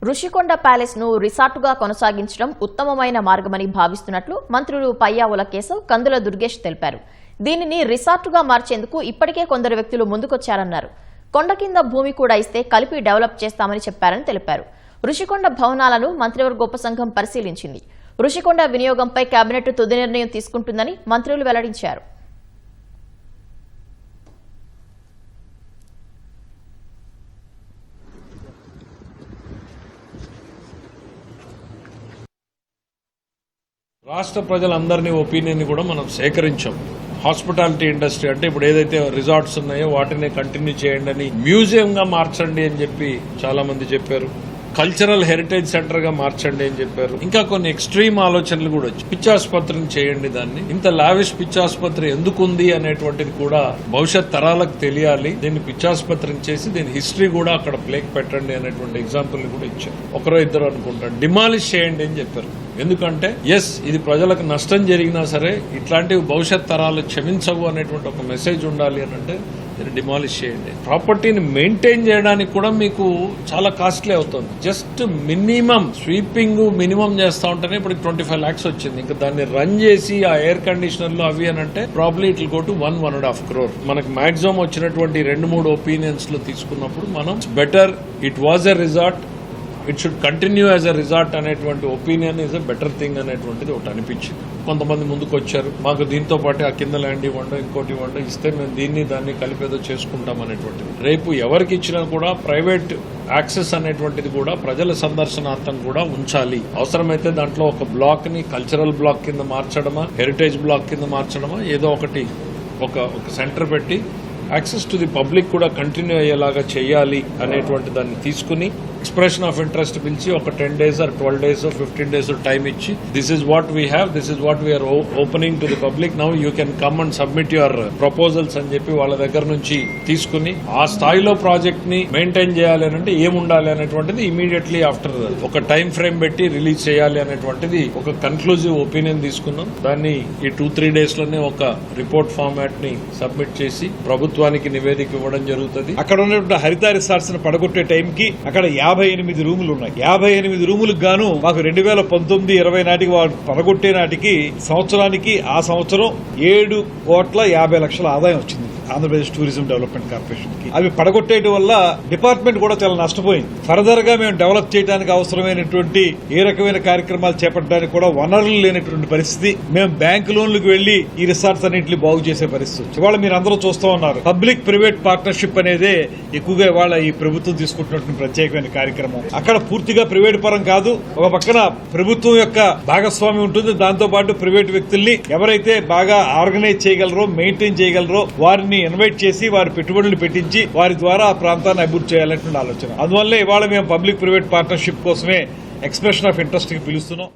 Rushikonda palace ను రిసార్టుగా కొనసాగించడం ఉత్తమమైన మార్గమని భావిస్తున్నట్లు మంత్రులు పయ్యావుల కేశవ్, కందుల దుర్గేష్ తెలిపారు. దీనిని రిసార్టుగా మార్చేందుకు ఇప్పటికే కొందరు వ్యక్తులు ముందుకొచ్చారన్నారు. కొండ కింద భూమి కూడా ఇస్తే కలిపి డెవలప్ చేస్తామని చెప్పారని తెలిపారు. రుషికొండ భవనాలను మంత్రివర్గ ఉపసంఘం పరిశీలించింది. రుషికొండ వినియోగంపై కేబినెట్ తుది నిర్ణయం తీసుకుంటుందని మంత్రులు వెల్లడించారు. రాష్ట్ర ప్రజలందరినీ ఒపీనియన్ కూడా మనం సేకరించాం. హాస్పిటాలిటీ ఇండస్ట్రీ అంటే ఇప్పుడు ఏదైతే రిసార్ట్స్ ఉన్నాయో వాటిని కంటిన్యూ చేయండి అని, మ్యూజియం గా మార్చండి అని చెప్పి చాలా మంది చెప్పారు. కల్చరల్ హెరిటేజ్ సెంటర్ గా మార్చండి అని చెప్పారు. ఇంకా కొన్ని ఎక్స్ట్రీమ్ ఆలోచనలు కూడా వచ్చి పిచ్చాసుపత్రిని చేయండి, దాన్ని ఇంత లావిష్ పిచ్చాసుపత్రి ఎందుకు ఉంది అనేటువంటిది కూడా భవిష్యత్ తరాలకు తెలియాలి. దీన్ని పిచ్చాసుపత్రిని చేసి దీని హిస్టరీ కూడా అక్కడ ప్లేక్ పెట్టండి అనేటువంటి ఎగ్జాంపుల్ కూడా ఇచ్చారు. ఒకరో ఇద్దరు అనుకుంటారు. డిమాలిష్ చేయండి అని చెప్పారు. ఎందుకంటే ఇది ప్రజలకు నష్టం జరిగినా సరే ఇట్లాంటివి భవిష్యత్ తరాలు క్షమించవు అనేటువంటి ఒక మెసేజ్ ఉండాలి అని అంటే డిమాలిష్ చేయండి. ప్రాపర్టీని మెయింటైన్ చేయడానికి కూడా మీకు చాలా కాస్ట్లీ అవుతుంది. జస్ట్ మినిమం స్వీపింగ్ మినిమం చేస్తా ఉంటేనే ఇప్పుడు 25 lakhs వచ్చింది. ఇంకా దాన్ని రన్ చేసి ఆ ఎయిర్ కండిషనర్లు అవి అని అంటే probably it will go to 1.5 crore. మనకు మాక్సిమం వచ్చినటువంటి 2-3 ఒపీనియన్స్ లో తీసుకున్నప్పుడు మనం better it was a resort, it should continue as a resort అనేటువంటి opinion is a better thing అనేటువంటిది ఒకటి అనిపించింది. కొంతమంది ముందుకు వచ్చారు, మాకు దీంతో పాటు ఆ కింద ల్యాండ్ ఇవ్వండి, ఇంకోటి ఇవ్వండి, ఇస్తే మేము దాన్ని కలిపేదో చేసుకుంటాం అనేటువంటిది. రేపు ఎవరికి ఇచ్చినా కూడా ప్రైవేట్ యాక్సెస్ అనేటువంటిది కూడా ప్రజల సందర్శనార్థం కూడా ఉంచాలి. అవసరమైతే దాంట్లో ఒక బ్లాక్ ని కల్చరల్ బ్లాక్ కింద మార్చడమా, హెరిటేజ్ బ్లాక్ కింద మార్చడమా, ఏదో ఒకటి ఒక సెంటర్ పెట్టి యాక్సెస్ టు ది పబ్లిక్ కూడా కంటిన్యూ అయ్యేలాగా చేయాలి అనేటువంటి దాన్ని తీసుకుని ఎక్స్ప్రెషన్ ఆఫ్ ఇంట్రెస్ట్ పిలిచి ఒక 10 days or 12 days or 15 days time ఇచ్చి this is what we have, this is what we are opening to the public, now you can come and submit your proposals అని చెప్పి వాళ్ళ దగ్గర నుంచి తీసుకుని ఆ స్థాయిలో ప్రాజెక్ట్ ని మెయింటైన్ చేయాలి అని అంటే ఏముండాలి అనేటువంటిది ఇమీడియట్లీ ఆఫ్టర్ ఒక టైం ఫ్రేమ్ పెట్టి రిలీజ్ చేయాలి అనేటువంటిది ఒక కన్క్లూజివ్ ఒపీనియన్ తీసుకున్నాం. దాన్ని ఈ 2-3 days లోనే ఒక రిపోర్ట్ ఫార్మాట్ ని సబ్మిట్ చేసి ప్రభుత్వానికి నివేదిక ఇవ్వడం జరుగుతుంది. అక్కడ ఉన్నటువంటి హరిత రిసార్ట్స్ ని పడగొట్టే టైంకి అక్కడ 58 రూములు ఉన్నాయి. 58 రూములకు గాను మాకు 2019-20 నాటికి వారు పడగొట్టే నాటికి సంవత్సరానికి ఆ సంవత్సరం 7,50,00,000 ఆదాయం వచ్చింది ఆంధ్రప్రదేశ్ టూరిజం డెవలప్మెంట్ కార్పొరేషన్ కి. అవి పడగొట్టేయడం వల్ల డిపార్ట్మెంట్ కూడా చాలా నష్టపోయింది. ఫర్దర్ గా మేము డెవలప్ చేయడానికి అవసరమైనటువంటి ఏ రకమైన కార్యక్రమాలు చేపట్టడానికి కూడా వనరులు లేనటువంటి పరిస్థితి. మేము బ్యాంకు లోన్లకు వెళ్లి ఈ రిసార్ట్స్ అన్నింటినీ బాగు చేసే పరిస్థితి. ఇవాళ మీరు అందరూ చూస్తూ ఉన్నారు, పబ్లిక్ ప్రైవేట్ పార్ట్నర్షిప్ అనేదే ఎక్కువగా ఇవాళ ఈ ప్రభుత్వం తీసుకుంటున్నటువంటి ప్రత్యేకమైన కార్యక్రమం. అక్కడ పూర్తిగా ప్రైవేట్ పరం కాదు, ఒక పక్కన ప్రభుత్వం యొక్క భాగస్వామ్యం ఉంటుంది, దాంతో పాటు ప్రైవేట్ వ్యక్తుల్ని ఎవరైతే బాగా ఆర్గనైజ్ చేయగలరో, మెయింటైన్ చేయగలరో వారిని ఇన్వైట్ చేసి వారి పెట్టుబడులు పెట్టించి వారి ద్వారా ఆ ప్రాంతాన్ని అభివృద్ధి చేయాలనేటువంటి ఆలోచన. అందువల్ల ఇవాళ మేము పబ్లిక్ ప్రైవేట్ పార్ట్నర్షిప్ కోసమే ఎక్స్ప్రెషన్ ఆఫ్ ఇంట్రెస్ట్ కి పిలుస్తున్నాం.